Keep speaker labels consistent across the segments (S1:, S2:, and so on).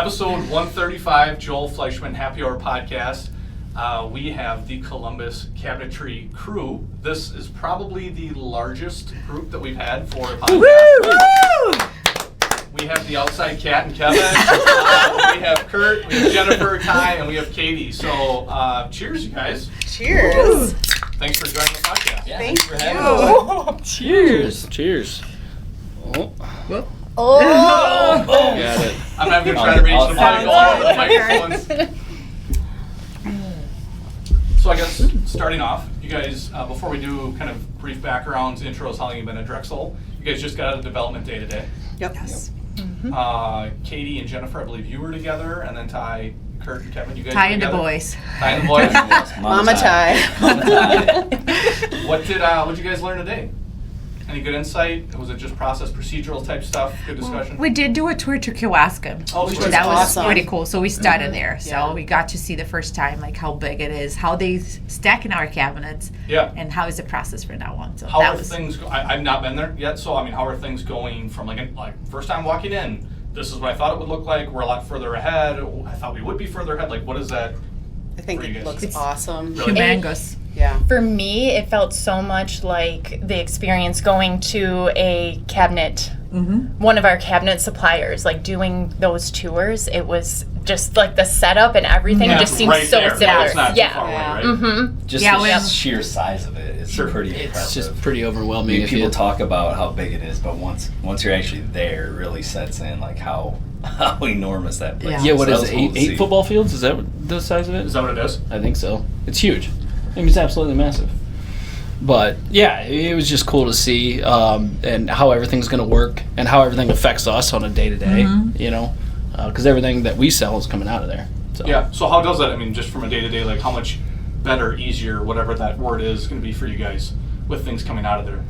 S1: episode 135, Joel Fleischman Happy Hour Podcast. We have the Columbus Cabinetry crew. This is probably the largest group that we've had for a podcast. We have the outside cat and Kevin. We have Kurt, we have Jennifer, Ty, and we have Katie. So cheers, you guys.
S2: Cheers.
S1: Thanks for joining the podcast.
S3: Yeah,
S2: Thanks
S3: for having us.
S4: Cheers. Cheers. Oh.
S2: Oh.
S4: Got it.
S1: I'm not even going to try to reach the mic over the microphones. So I guess starting off, you guys, before we do kind of brief backgrounds, intros, how long you've been at Drexel, you guys just got out of development day today.
S2: Yep.
S5: Yes.
S1: Katie and Jennifer, I believe you were together, and then Ty, Kurt, and Kevin, you guys
S5: Ty
S1: were
S5: and the
S1: together?
S5: boys.
S1: Ty and the boys.
S2: Mama Ty.
S1: What did you guys learn today? Any good insight? Was it just process procedural type stuff? Good discussion?
S5: We did do a tour to Kewaskum.
S1: Oh,
S5: which
S1: sure.
S5: that was
S2: Awesome.
S5: pretty cool. So we started there. So
S2: Yeah.
S5: we got to see the first time like how big it is, how they stack in our cabinets,
S1: Yeah.
S5: and how is the process from now on. So
S1: How
S5: that
S1: are
S5: was
S1: things? I've not been there yet, so I mean, how are things going from like first time walking in? This is what I thought it would look like. We're a lot further ahead. I thought we would be further ahead. Like, what is that?
S2: I think
S1: For you
S2: it
S1: guys.
S2: looks awesome.
S1: Really?
S5: humongous.
S2: Yeah.
S6: For me, it felt so much like the experience going to a cabinet, one of our cabinet suppliers, like doing those tours. It was just like the setup and everything
S1: Yeah,
S6: just
S1: it's
S6: seemed
S1: right
S6: so
S1: there.
S6: similar.
S1: It's not too far away,
S2: Yeah.
S1: right?
S6: Mm-hmm.
S3: Just
S5: Yeah,
S3: the
S5: when-
S3: sheer size of it is pretty
S4: It's
S3: impressive.
S4: just pretty
S3: I
S4: overwhelming.
S3: mean,
S4: if
S3: people
S4: you
S3: talk about how big it is, but once you're actually there, it really sets in like how enormous that place
S5: Yeah.
S3: is.
S4: Yeah, what
S3: So
S4: is
S3: that
S4: it?
S3: was cool to see.
S4: Eight football fields? Is that the size of it?
S1: Is that what it is?
S4: I think so. It's huge. I mean, it's absolutely massive. But yeah, it was just cool to see and how everything's going to work and how everything affects us on a day to day. You know, because everything that we sell is coming out of there. So.
S1: Yeah. So how does that? I mean, just from a day to day, like how much better, easier, whatever that word is, going to be for you guys with things coming out of there?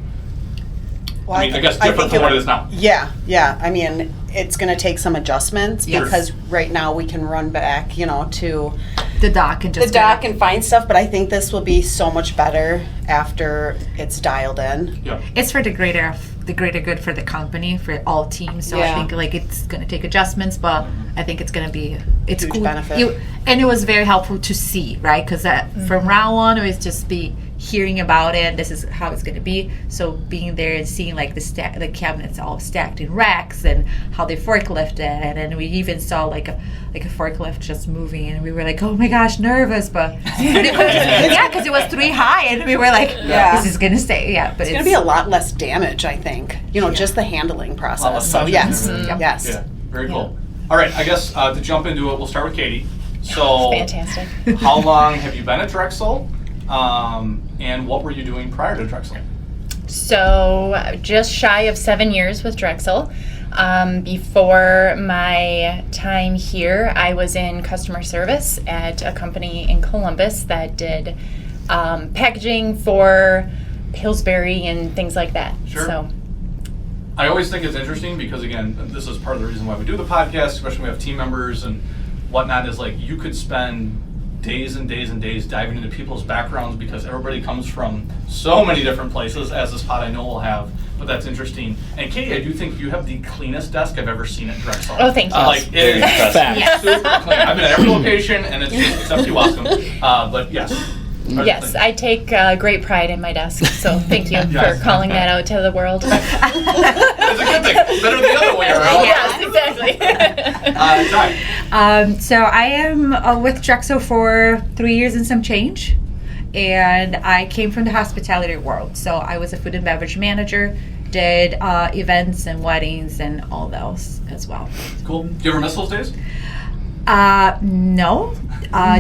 S2: Well,
S1: I mean, I guess different
S2: think
S1: from what it is now.
S2: Yeah. I mean, it's going to take some adjustments
S5: Yes.
S2: because right now we can run back, to
S5: The dock and
S2: the
S5: just
S2: dock and find stuff, but I think this will be so much better after it's dialed in.
S1: Yeah.
S5: it's for the greater good for the company, for all teams. So
S2: Yeah.
S5: I think like it's going to take adjustments, but I think it's going to be it's
S2: Huge
S5: cool.
S2: benefit.
S5: And it was very helpful to see, right? Because from round one, it was just be hearing about it. This is how it's going to be. So being there and seeing like the cabinets all stacked in racks and how they forklifted, and then we even saw like a forklift just moving, and we were like, oh my gosh, nervous, but yeah, because it was 3 high, and we were like,
S2: Yeah.
S5: this is going to stay. Yeah, but
S2: It's going to be a lot less damage, I think. Just the handling process. So
S1: touches
S2: yes,
S1: and everything.
S2: yes.
S1: Yeah. Very cool. All right. I guess to jump into it, we'll start with Katie. So,
S6: Fantastic.
S1: how long have you been at Drexel? And what were you doing prior to Drexel?
S6: So just shy of 7 years with Drexel. Before my time here, I was in customer service at a company in Columbus that did packaging for Pillsbury and things like that.
S1: Sure.
S6: So
S1: I always think it's interesting because, again, this is part of the reason why we do the podcast, especially when we have team members and whatnot, is like you could spend days and days and days diving into people's backgrounds because everybody comes from so many different places, as this pod I know will have, but that's interesting. And Katie, I do think you have the cleanest desk I've ever seen at Drexel.
S6: Oh, thank you.
S1: Like, it is
S4: Fact.
S1: super clean. I've been at every location, and it's just except Kewaskum. But yes.
S6: Yes, I take great pride in my desk, so thank you
S1: Yes.
S6: for calling that out to the world.
S1: It's a good thing. Better than the other way around.
S6: Yes, exactly.
S1: Ty.
S5: So I am with Drexel for 3 years and some change, and I came from the hospitality world. So I was a food and beverage manager, did events and weddings and all those as well.
S1: Cool. Do you ever miss those days?
S5: No,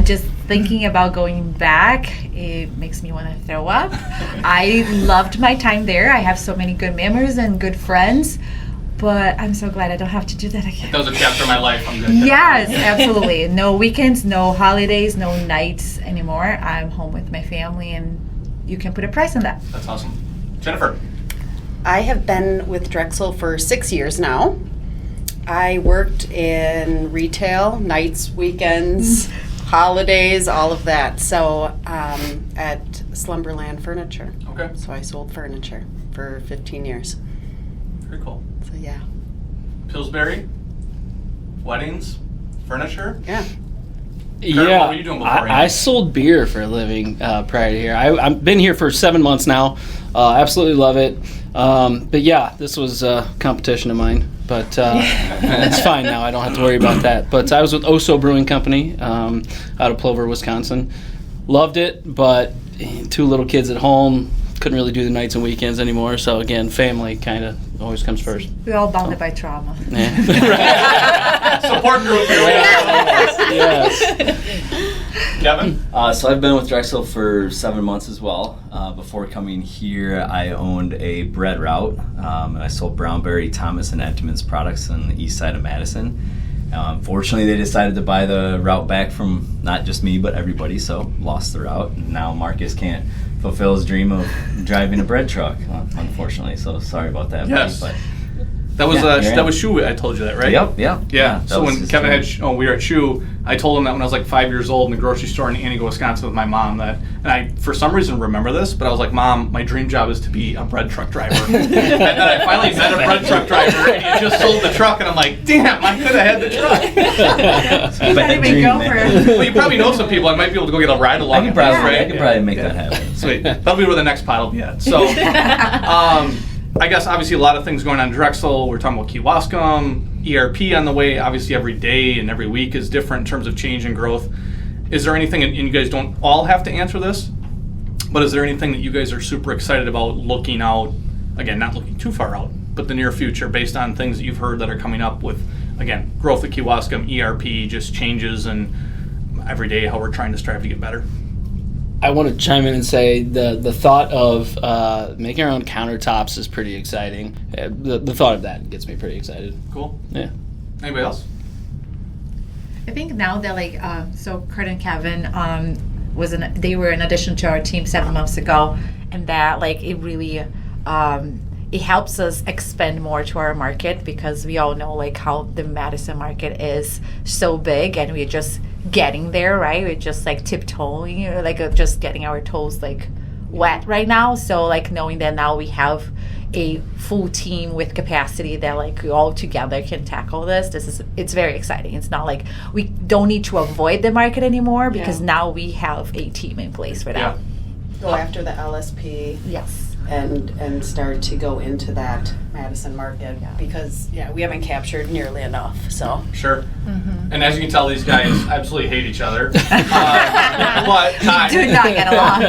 S5: just thinking about going back, it makes me want to throw up. I loved my time there. I have so many good memories and good friends, but I'm so glad I don't have to do that again.
S1: That was a chapter of my life. I'm good.
S5: Yes, absolutely. No weekends, no holidays, no nights anymore. I'm home with my family, and you can put a price on that.
S1: That's awesome. Jennifer.
S2: I have been with Drexel for 6 years now. I worked in retail, nights, weekends, holidays, all of that. So at Slumberland Furniture.
S1: Okay.
S2: So I sold furniture for 15 years.
S1: Very cool.
S2: So yeah.
S1: Pillsbury. Weddings. furniture.
S2: Yeah.
S4: Yeah,
S1: what were you doing before?
S4: I sold beer for a living prior to here. I've been here for 7 months now. Absolutely love it. But yeah, this was a competition of mine. But it's fine now. I don't have to worry about that. But I was with Oso Brewing Company out of Plover, Wisconsin. Loved it, but 2 little kids at home. Couldn't really do the nights and weekends anymore. So again, family kind of always comes first.
S5: We're all bounded by trauma.
S4: Yeah.
S1: Support group here.
S4: Yes.
S1: Kevin?
S3: So I've been with Drexel for 7 months as well. Before coming here, I owned a bread route, and I sold Brownberry, Thomas, and Edmonds products on the east side of Madison. Fortunately, they decided to buy the route back from not just me, but everybody, so lost the route. And now Marcus can't fulfill his dream of driving a bread truck, unfortunately. So sorry about that.
S1: Yes.
S3: But
S1: That was
S3: Yeah,
S1: that was Shu. I told you that, right?
S3: Yep.
S1: Yeah.
S3: that
S1: So
S3: was
S1: when
S3: his
S1: Kevin
S3: dream.
S1: we were at Shu, I told him that when I was like 5 years old in the grocery store in Antigo, Wisconsin with my mom, that, and I for some reason remember this, but I was like, Mom, my dream job is to be a bread truck driver. And then I finally met a bread truck driver, and he had just sold the truck, and I'm like, damn, I could have had the truck.
S5: You can't even go for it.
S1: Well, you probably know some people. I might be able to go get a ride along.
S3: I could probably,
S1: right?
S3: I could probably make that happen.
S1: Sweet. That'll be where the next pod will be at. So, I guess obviously a lot of things going on in Drexel. We're talking about Kewaskum, ERP on the way. Obviously every day and every week is different in terms of change and growth. Is there anything, and you guys don't all have to answer this, but is there anything that you guys are super excited about looking out, again, not looking too far out, but the near future based on things that you've heard that are coming up with, again, growth at Kewaskum, ERP, just changes and every day how we're trying to strive to get better?
S4: I want to chime in and say the thought of making our own countertops is pretty exciting. The thought of that gets me pretty excited.
S1: Cool.
S4: Yeah.
S1: Anybody else?
S5: I think now that so Kurt and Kevin they were in addition to our team 7 months ago, and that it really it helps us expand more to our market, because we all know how the Madison market is so big, and we're just getting there, right? We're just tiptoeing, just getting our toes wet right now. So knowing that now we have a full team with capacity that we all together can tackle this, it's very exciting. It's not we don't need to avoid the market anymore, because now we have a team in place for that.
S2: Go after the LSP.
S5: Yes.
S2: And start to go into that Madison market, because we haven't captured nearly enough. So
S1: Sure. Mm-hmm. And as you can tell, these guys absolutely hate each other. But Ty,
S5: Do not get along.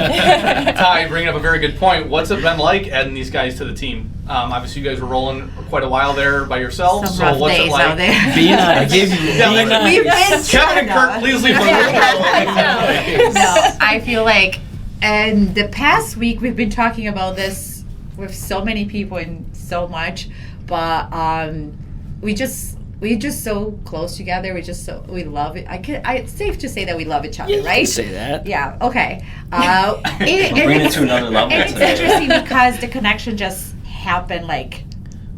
S1: Ty, bringing up a very good point. What's it been like adding these guys to the team? Obviously, you guys were rolling quite a while there by yourselves.
S5: Some rough
S1: So what's
S5: days
S1: it like?
S5: out there.
S4: Be nice.
S3: I gave you.
S1: Yeah, like,
S5: We've been
S1: Kevin and Kurt, please leave the room.
S5: No, I feel and the past week we've been talking about this with so many people and so much, but we're just so close together. We love it. It's safe to say that we love each other,
S4: You
S5: right?
S4: can say that.
S5: Yeah. Okay.
S3: Bring it to another level.
S5: And it's interesting because the connection just happened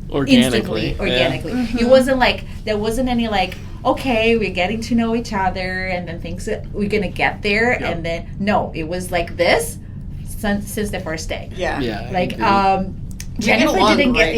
S4: Organically.
S5: organically.
S6: Mm-hmm.
S5: It wasn't there wasn't any okay, we're getting to know each other and then things that we're gonna get there,
S1: Yep.
S5: and then no, it was this since the first day.
S4: Yeah.
S5: Jennifer
S2: along
S5: didn't
S2: great.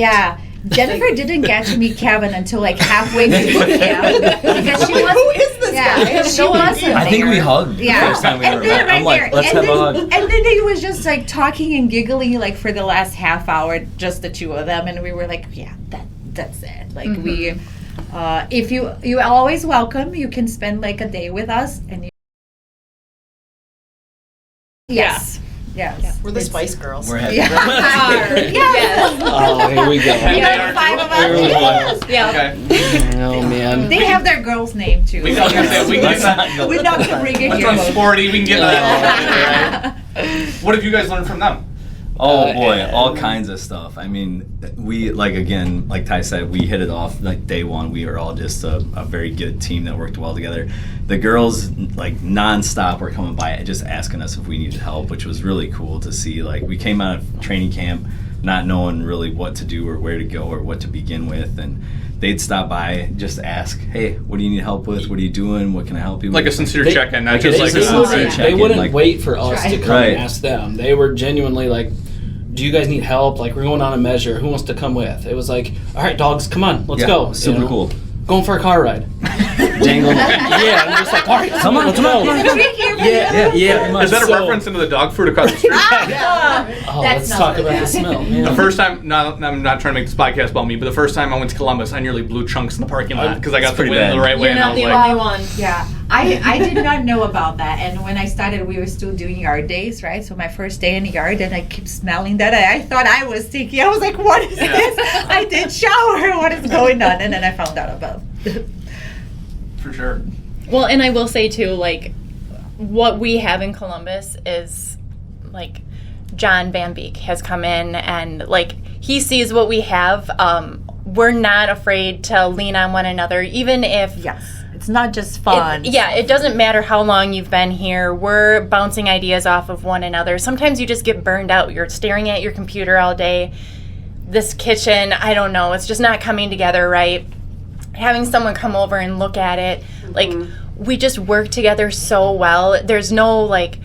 S5: Jennifer didn't get to meet Kevin until halfway through camp, because she was.
S2: Who is this guy?
S5: She wasn't.
S3: I think we hugged the
S5: Yeah.
S3: first time we
S5: And
S3: ever
S5: then
S3: met. I'm
S5: right there.
S3: let's have a hug.
S5: And then he was just talking and giggling for the last half hour, just the two of them, and we were that's it. We, if you are always welcome. You can spend a day with us, and yes. Yes.
S2: we're the Spice Girls.
S3: We're happy.
S5: Yeah. Yes.
S4: Oh, here we go.
S5: You know, the 5 of us.
S4: Here we go.
S1: Okay.
S4: Oh man.
S5: They have their girl's name too.
S1: We can get that.
S5: We're not to bring it
S1: That's
S5: here.
S1: on sporty. We can get that. Right? What have you guys learned from them?
S3: Oh boy, all kinds of stuff. I mean, we again, like Ty said, we hit it off day one. We were all just a very good team that worked well together. The girls nonstop were coming by, just asking us if we needed help, which was really cool to see. We came out of training camp not knowing really what to do or where to go or what to begin with, and they'd stop by, just ask, hey, what do you need help with? What are you doing? What can I help you with?
S1: Like a sincere
S4: They-
S1: check-in, not
S3: like
S1: just
S3: it is a sincere check-in.
S4: They wouldn't wait for us to come
S3: Right.
S4: and ask them. They were genuinely do you guys need help? We're going on a measure. Who wants to come with? It was all right, dogs, come on, let's
S3: Yeah,
S4: go.
S3: super cool.
S4: Going for a car ride.
S3: jangling.
S4: Yeah, I'm just like, all right,
S3: Come on,
S4: let's
S3: come on,
S4: go.
S3: come on.
S4: Yeah.
S1: Is that a
S4: So-
S1: reference into the dog food across the street?
S4: Oh, let's
S5: not
S4: talk
S5: so
S4: about
S5: bad.
S4: the smell.
S1: The
S4: Man.
S1: first time, no, I'm not trying to make this podcast about me, but the first time I went to Columbus, I nearly blew chunks in the parking lot because I got
S3: It's
S1: the
S3: pretty
S1: wind
S3: bad.
S1: the right way,
S6: You're
S1: and I
S6: not
S1: was
S6: the
S1: like,
S6: only one.
S5: Yeah, I did not know about that. And when I started, we were still doing yard days, right? So my first day in the yard, and I keep smelling that. I thought I was stinky. I was like, what is this? I did shower. What is going on? And then I found out about
S1: for sure.
S6: Well, and I will say too, like, what we have in Columbus is, like, John Van Beek has come in and, like, he sees what we have. We're not afraid to lean on one another, even if...
S5: Yes. It's not just fun.
S6: It doesn't matter how long you've been here. We're bouncing ideas off of one another. Sometimes you just get burned out. You're staring at your computer all day. This kitchen, I don't know, it's just not coming together right. Having someone come over and look at it, like, we just work together so well. There's no, like,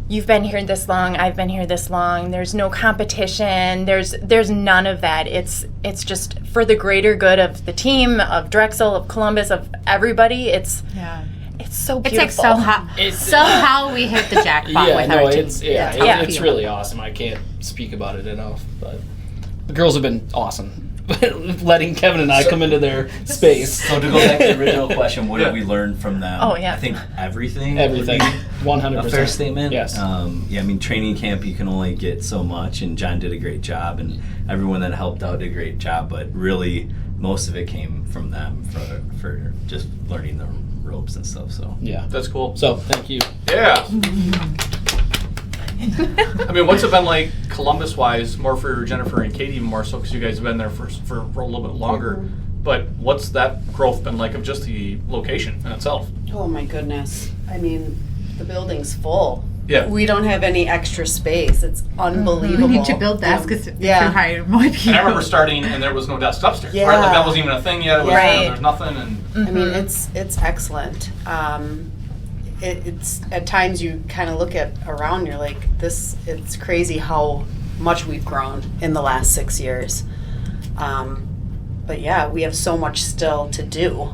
S6: you've been here this long, I've been here this long. There's no competition. There's none of that. It's just for the greater good of the team, of Drexel, of Columbus, of everybody. It's so
S5: It's
S6: beautiful.
S5: like somehow we hit the jackpot
S4: Yeah,
S5: with
S4: no,
S5: our team.
S4: it's
S5: That's how I
S4: it's
S5: feel.
S4: really awesome. I can't speak about it enough, but the girls have been awesome. Letting Kevin and I come into their space.
S3: So to go back to the original question, what
S1: Yeah.
S3: did we learn from them?
S6: Oh, yeah.
S3: I think everything.
S4: Everything,
S3: would be
S4: 100%.
S3: a fair statement.
S4: Yes.
S3: Yeah, I mean, training camp, you can only get so much, and John did a great job, and everyone that helped out did a great job, but really, most of it came from them for just learning the ropes and stuff, so.
S4: Yeah.
S1: That's cool.
S4: So thank you.
S1: Yeah. I mean, what's it been like Columbus-wise, more for Jennifer and Katie, more so because you guys have been there for a little bit longer. But what's that growth been like of just the location in itself?
S2: Oh my goodness. I mean, the building's full.
S1: Yeah.
S2: We don't have any extra space. It's unbelievable.
S5: We need to build desks to
S2: Yeah.
S5: hire more people.
S1: And I remember starting and there was no desk upstairs, right? Like
S2: Yeah.
S1: that wasn't even a thing yet. It was,
S6: Right.
S1: there's nothing. And
S2: I mean, it's excellent. It's at times you kind of look at around, you're like, it's crazy how much we've grown in the last 6 years. But yeah, we have so much still to do,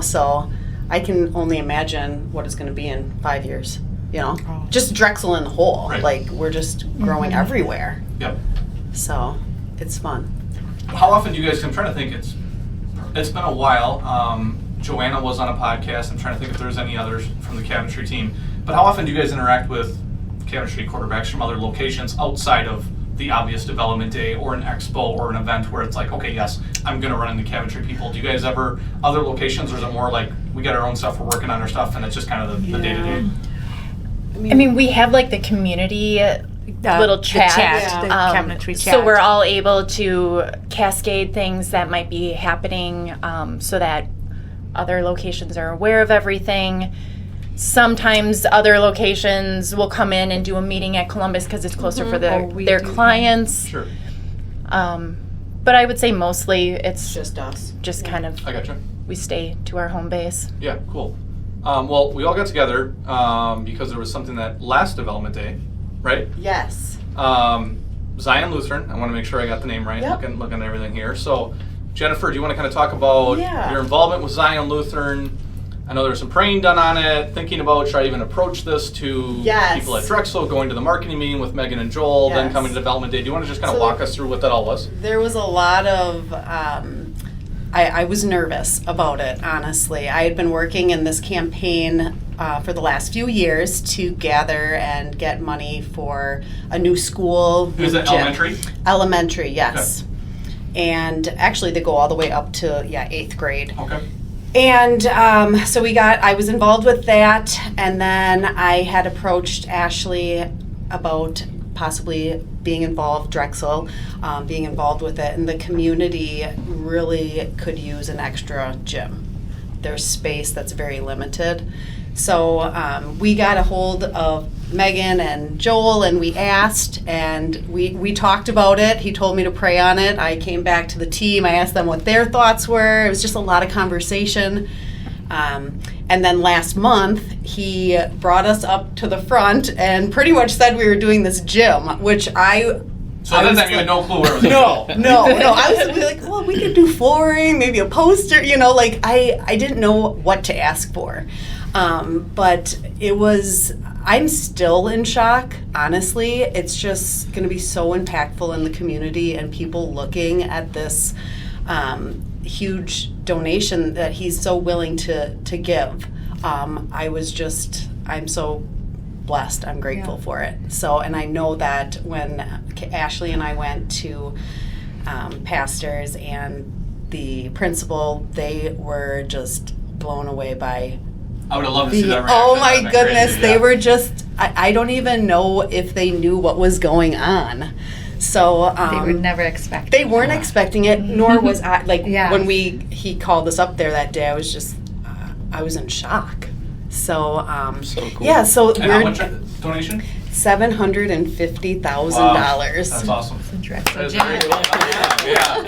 S2: so I can only imagine what it's going to be in 5 years, just Drexel in the whole.
S1: Right.
S2: Like, we're just growing everywhere.
S1: yep.
S2: So it's fun.
S1: How often do you guys? I'm trying to think. It's been a while. Joanna was on a podcast. I'm trying to think if there's any others from the Cabinetry team. But how often do you guys interact with Cabinetry quarterbacks from other locations outside of the obvious development day or an expo or an event where it's like, okay, yes, I'm going to run into Cabinetry people? Do you guys ever other locations, or is it more like we got our own stuff, we're working on our stuff, and it's just kind of the day to day?
S6: I mean, we have, like, the community little chat.
S5: The
S2: Yeah.
S5: cabinetry chat.
S6: So we're all able to cascade things that might be happening so that other locations are aware of everything. Sometimes other locations will come in and do a meeting at Columbus because it's closer for
S5: Oh, we
S6: their
S5: do that.
S6: clients.
S1: Sure.
S6: But I would say mostly it's
S2: Just us.
S6: just kind of,
S1: I gotcha.
S6: we stay to our home base.
S1: Yeah, cool. Well, we all got together because there was something that last development day, right?
S2: Yes.
S1: Zion Lutheran. I want to make sure I got the name right.
S2: Yep.
S1: Looking at everything here. So, Jennifer, do you want to kind of talk about
S2: Yeah.
S1: your involvement with Zion Lutheran? I know there's some praying done on it. Thinking about should I even approach this to
S2: Yes.
S1: people at Drexel, going to the marketing meeting with Megan and Joel, then
S2: Yes.
S1: coming to development day. Do you want to just kind of
S2: So-
S1: walk us through what that all was?
S2: There was a lot of, I was nervous about it, honestly. I had been working in this campaign for the last few years to gather and get money for a new school.
S1: Is
S2: new
S1: it
S2: gym.
S1: elementary?
S2: Elementary, yes. And actually, they go all the way up to, 8th grade.
S1: Okay.
S2: And so I was involved with that, and then I had approached Ashley about possibly being involved, Drexel, being involved with it, and the community really could use an extra gym. There's space that's very limited. So we got a hold of Megan and Joel, and we asked, and we talked about it. He told me to pray on it. I came back to the team. I asked them what their thoughts were. It was just a lot of conversation. And then last month, he brought us up to the front and pretty much said we were doing this gym, which I
S1: So at that time you had no clue where it was
S2: No,
S1: going.
S2: no. I was like, well, we could do flooring, maybe a poster, like I didn't know what to ask for. But I'm still in shock, honestly. It's just going to be so impactful in the community and people looking at this huge donation that he's so willing to give. I'm so blessed. I'm grateful for it. So, and I know that when Ashley and I went to pastors and the principal, they were just blown away by
S1: I would have loved to see that reaction.
S2: oh my
S1: That'd been
S2: goodness,
S1: crazy,
S2: they
S1: yeah.
S2: were just, I don't even know if they knew what was going on. So
S5: They were never expecting.
S2: they weren't expecting it, nor was I. Like
S5: Yeah.
S2: when he called us up there that day, I was just, I was in shock. So,
S4: So cool.
S2: yeah, so
S1: And how
S2: we're
S1: much donation?
S2: $750,000.
S1: Wow. That's awesome.
S5: Drexel
S1: That is
S5: Gym.
S1: very cool. Yeah.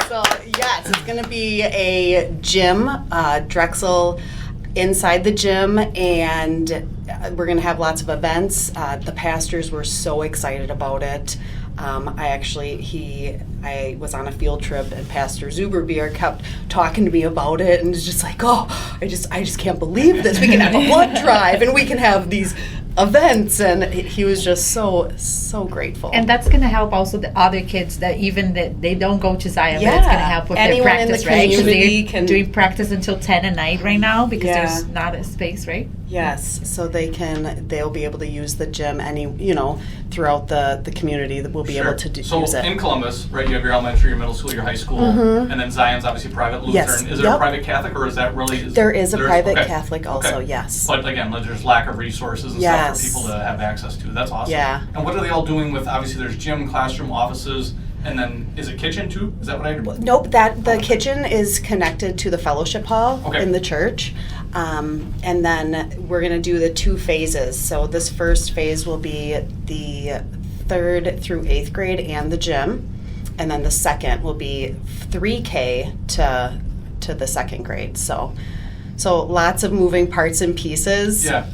S2: So yes, it's going to be a gym, Drexel inside the gym, and we're going to have lots of events. The pastors were so excited about it. I was on a field trip, and Pastor Zuberbier kept talking to me about it, and it's just like, oh, I just can't believe this. We can have a blood drive, and we can have these events, and he was just so grateful.
S5: And that's going to help also the other kids that even that they don't go to Zion, but
S2: Yeah.
S5: it's going to help with
S2: Anyone
S5: their
S2: in the
S5: practice, right? 'Cause
S2: community
S5: they're
S2: can-
S5: doing practice until 10 at night right now because
S2: Yeah.
S5: there's not a space, right?
S2: Yes, so they'll be able to use the gym throughout the community that we'll be able to
S1: So
S2: use it.
S1: in Columbus, right, you have your elementary, your middle school, your high school, and then Zion's obviously private Lutheran.
S2: Yes,
S1: Is it a
S2: yep.
S1: private Catholic, or is that really?
S2: There is a private
S1: okay.
S2: Catholic also,
S1: Okay.
S2: yes.
S1: But again, there's lack of resources and stuff for people to have access to. That's awesome.
S2: Yeah.
S1: And what are they all doing with? Obviously, there's gym, classroom, offices, and then is it kitchen too? Is that what I heard?
S2: Nope, the kitchen is connected to the fellowship hall
S1: Okay.
S2: in the church. And then we're going to do the 2 phases. So this first phase will be the 3rd through 8th grade and the gym. And then the second will be 3K to the 2nd grade. So lots of moving parts and pieces.
S1: Yeah.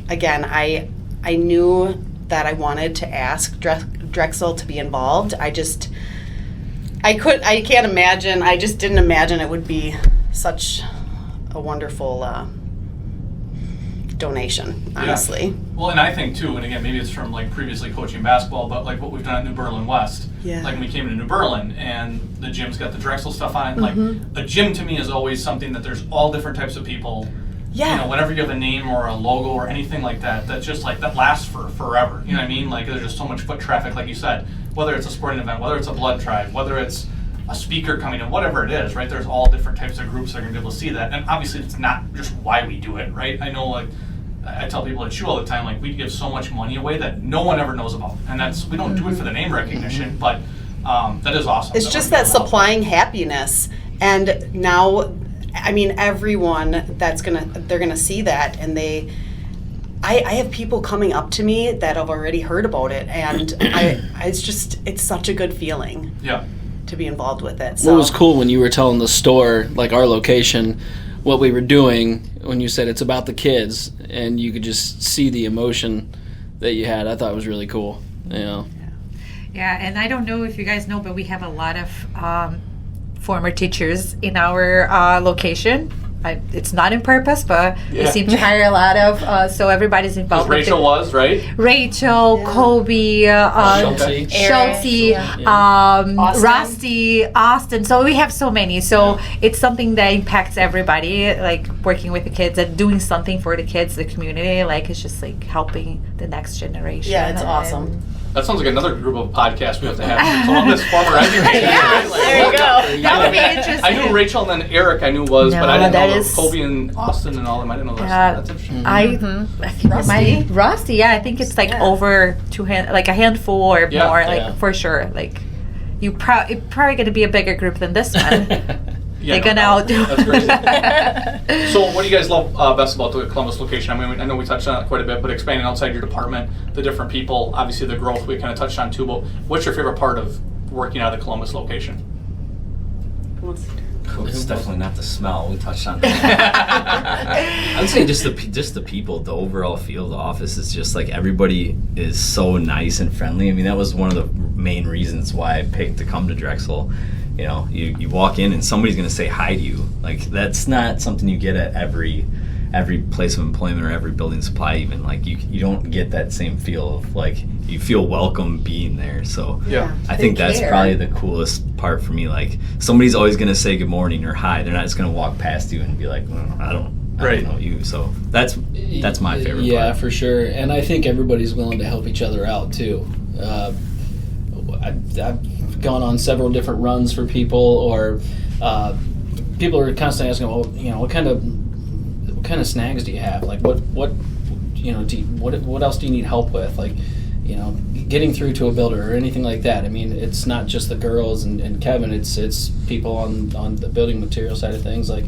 S2: Again, I knew that I wanted to ask Drexel to be involved. I just didn't imagine it would be such a wonderful donation, honestly.
S1: Yeah. Well, and I think too, and again, maybe it's from like previously coaching basketball, but like what we've done at New Berlin West.
S2: Yeah.
S1: Like when we came to New Berlin and the gym's got the Drexel stuff on it.
S2: Mm-hmm.
S1: Like a gym to me is always something that there's all different types of people.
S2: Yeah.
S1: Whenever you have a name or a logo or anything like that, that's just like, that lasts for forever. You know what I mean? Like there's just so much foot traffic, like you said, whether it's a sporting event, whether it's a blood drive, whether it's a speaker coming in, whatever it is, right? There's all different types of groups that are going to be able to see that. And obviously it's not just why we do it, right? I know, like, I tell people at SHU all the time, like, we give so much money away that no one ever knows about. And we don't do it for the name recognition, but that is awesome.
S2: It's just that supplying happiness. And now, I mean, everyone they're gonna see that, and I have people coming up to me that have already heard about it, and it's such a good feeling
S1: Yeah.
S2: to be involved with it. So
S4: What was cool when you were telling the store, like our location, what we were doing, when you said it's about the kids, and you could just see the emotion that you had, I thought it was really cool.
S5: Yeah, and I don't know if you guys know, but we have a lot of former teachers in our location. It's not in purpose, but we
S1: Yeah.
S5: seem to hire a lot of, so everybody's involved. with
S1: Rachel
S5: it.
S1: was, right?
S5: Rachel, Kobe,
S4: Schultze.
S5: Schultze,
S2: Austin.
S5: Rusty, Austin. So we have so many. So it's something that impacts everybody, like working with the kids and doing something for the kids, the community. Like it's just like helping the next generation.
S2: Yeah, it's
S5: And-
S2: awesome.
S1: That sounds like another group of podcasts we have to have. Columbus former educators. Right? Like,
S6: There you go.
S5: That would be interesting.
S1: I knew Rachel and then Eric I knew was, but I
S5: No,
S1: didn't know
S5: that is-
S1: Kobe and Austin and all them. I didn't know that.
S5: Yeah.
S1: That's interesting.
S5: I think
S2: Rusty.
S5: Rusty. Yeah, I think it's like
S2: Yeah.
S5: over like a handful or
S1: Yeah.
S5: more, like
S4: Yeah.
S5: for sure. Like it's probably going to be a bigger group than this one.
S1: Yeah,
S5: They're
S1: no
S5: gonna
S1: doubt.
S5: outdo.
S1: That's crazy. So what do you guys love best about the Columbus location? I mean, I know we touched on it quite a bit, but expanding outside your department, the different people, obviously the growth we kind of touched on too, but what's your favorite part of working out of the Columbus location?
S3: It's definitely not the smell. We touched on that. I would say just the people, the overall feel of the office is just like everybody is so nice and friendly. I mean, that was one of the main reasons why I picked to come to Drexel. You know, you walk in and somebody's going to say hi to you. Like, that's not something you get at every place of employment or every building supply even. Like, you don't get that same feel of, like, you feel welcome being there. So
S1: Yeah.
S3: I think
S2: They
S3: that's
S2: care.
S3: probably the coolest part for me. Like, somebody's always going to say good morning or hi. They're not just going to walk past you and be like, I don't know you. So that's my favorite
S4: Yeah,
S3: part.
S4: for sure. And I think everybody's willing to help each other out too. I've gone on several different runs for people, or people are constantly asking, well, you know, what kind of snags do you have? Like, what else do you need help with? Like, you know, getting through to a builder or anything like that. I mean, it's not just the girls and Kevin. It's people on the building material side of things. Like,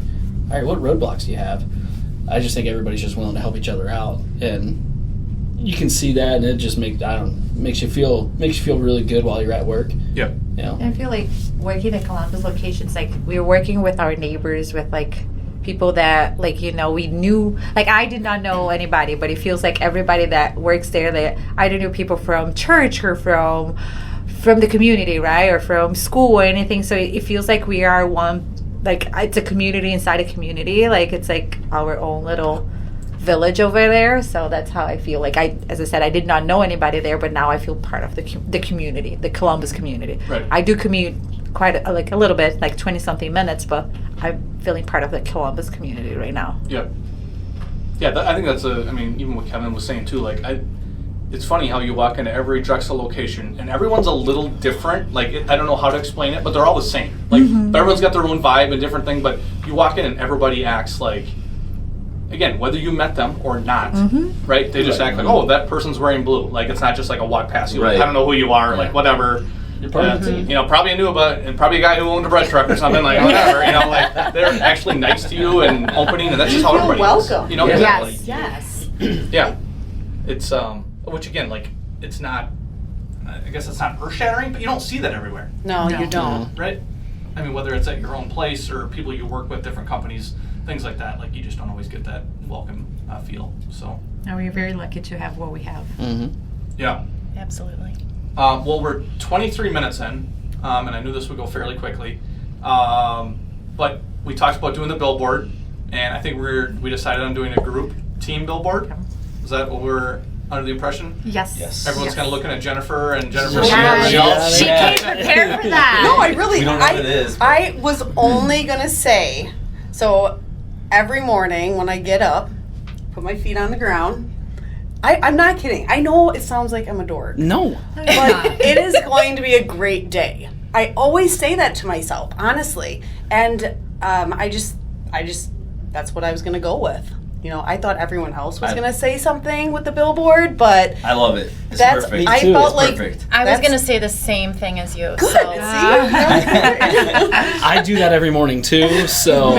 S4: all right, what roadblocks do you have? I just think everybody's just willing to help each other out, and you can see that, and it just makes you feel really good while you're at work.
S1: Yeah.
S4: You know?
S5: I feel like working at Columbus locations, like we're working with our neighbors, with like people that, like, you know, we knew, like I did not know anybody, but it feels like everybody that works there, that either knew people from church or from the community, right, or from school or anything. So it feels like we are one, like it's a community inside a community. Like it's like our own little village over there. So that's how I feel. Like, as I said, I did not know anybody there, but now I feel part of the community, the Columbus community.
S1: Right.
S5: I do commute quite a little bit, like 20 something minutes, but I'm feeling part of the Columbus community right now.
S1: Yeah. Yeah, I think that's I mean, even what Kevin was saying too, like, it's funny how you walk into every Drexel location and everyone's a little different. Like, I don't know how to explain it, but they're all the same. Like, everyone's got their own vibe and different thing, but you walk in and everybody acts like, again, whether you met them or not, right? They just act like, oh, that person's wearing blue. Like, it's not just like a walk past you. Like,
S3: Right.
S1: I don't know who you are. Like, whatever.
S4: You're part of the team.
S1: You know, probably a Nuba and probably a guy who owned a bread truck or something. Like, whatever. You know, like, they're actually nice to you and opening, and that's just how
S2: You feel
S1: everybody is.
S2: welcome.
S1: You know,
S3: Yeah.
S1: exactly.
S2: Yes.
S1: Yeah. It's which again, like, it's not, I guess it's not earth-shattering, but you don't see that everywhere,
S2: No,
S5: No.
S2: you don't.
S1: right? I mean, whether it's at your own place or people you work with, different companies, things like that, like, you just don't always get that welcome feel. So,
S5: And we're very lucky to have what we have.
S1: yeah.
S6: Absolutely.
S1: Well, we're 23 minutes in, and I knew this would go fairly quickly. But we talked about doing the billboard, and I think we decided on doing a group team billboard. Is that what we're under the impression?
S5: Yes.
S3: Yes.
S1: Everyone's kind of looking at Jennifer, and Jennifer's
S3: Yeah.
S1: looking at everybody else.
S5: She
S3: Yeah.
S5: came prepared for that.
S2: No, I really.
S3: We don't know what it is, but-
S2: I was only gonna say, so every morning when I get up, put my feet on the ground. I'm not kidding. I know it sounds like I'm a dork,
S4: No.
S2: but it is going to be a great day. I always say that to myself, honestly, and I just that's what I was gonna go with. You know, I thought everyone else was gonna say something with the billboard, but
S3: I love it. It's
S2: that's
S3: perfect.
S2: I
S4: too.
S2: felt
S3: It's
S2: like
S3: perfect.
S6: I was
S2: That's-
S6: going to say the same thing as you.
S2: good.
S6: So,
S2: See,
S4: I do that every morning too. So.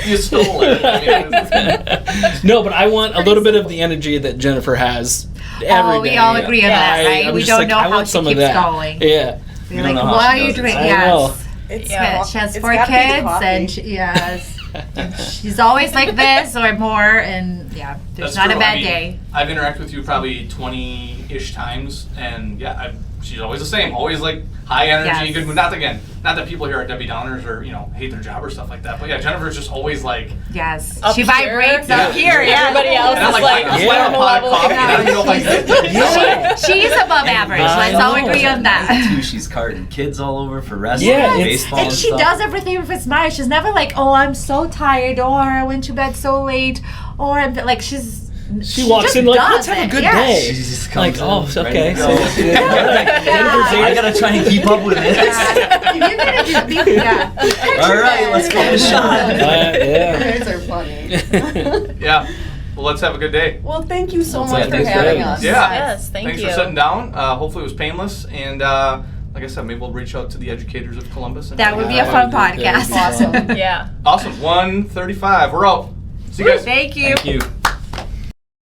S1: You stole it. I mean,
S4: No, but I want a little bit of the energy that Jennifer has every day.
S5: Oh, we all agree on that, right?
S4: I'm
S5: We
S4: just
S5: don't
S4: like,
S5: know
S4: I
S5: how
S4: want
S5: she
S4: some of
S5: keeps
S4: that.
S5: going.
S4: Yeah.
S5: We're
S3: don't
S5: like,
S3: know how
S5: what
S3: she
S5: are you
S3: does it.
S5: doing?
S4: I know.
S5: Yes.
S2: it's
S6: Yeah.
S5: She has
S2: it's
S5: 4
S2: gotta be the
S5: kids,
S2: coffee.
S5: and yes, and she's always like this or more, and yeah, there's
S1: That's
S5: not
S1: true.
S5: a bad
S1: I mean,
S5: day.
S1: I've interacted with you probably 20-ish times, and yeah, she's always the same. Always like high energy,
S5: Yes.
S1: good mood. Not that people here are Debbie Downers or, you know, hate their job or stuff like that. But yeah, Jennifer's just always like,
S5: Yes,
S6: Up
S5: she
S6: here.
S5: vibrates
S6: Yeah.
S5: up here. Yeah,
S6: Everybody else
S1: and I'm
S6: is
S1: like,
S6: like,
S1: I just want a pot of
S6: normal
S1: coffee.
S6: level.
S1: I don't even know if I get this.
S5: Yeah. She's above average. Let's all
S4: know.
S5: agree on that.
S3: Too, she's carting kids all over for wrestling,
S4: Yeah,
S3: and
S4: it's-
S3: baseball,
S5: And she
S3: stuff.
S5: does everything with a smile. She's never like, "Oh, I'm so tired," or "I went to bed so late," or I'm like,
S4: She walks
S5: just
S4: in like,
S5: does
S4: "Let's have a
S5: it.
S4: good
S5: Yeah.
S4: day."
S3: She just
S4: Like,
S3: comes
S4: oh,
S3: in,
S4: okay.
S3: ready to go. I gotta try and keep up with this.
S5: You're gonna just be yeah.
S3: All right, let's get a shot.
S4: Yeah.
S2: You guys are funny.
S1: Yeah. Well, let's have a good day.
S2: Well, thank you so
S3: Well,
S2: much for
S3: thanks for
S2: having
S3: having
S2: us.
S3: us.
S1: Yeah.
S6: Yes, thank
S1: Thanks
S6: you.
S1: for sitting down. Hopefully it was painless. And like I said, maybe we'll reach out to the educators of Columbus. And
S5: That would be a fun podcast.
S2: Awesome.
S6: Yeah.
S1: Awesome. 1:35. We're out. See you guys.
S5: Thank you.
S3: Thank you.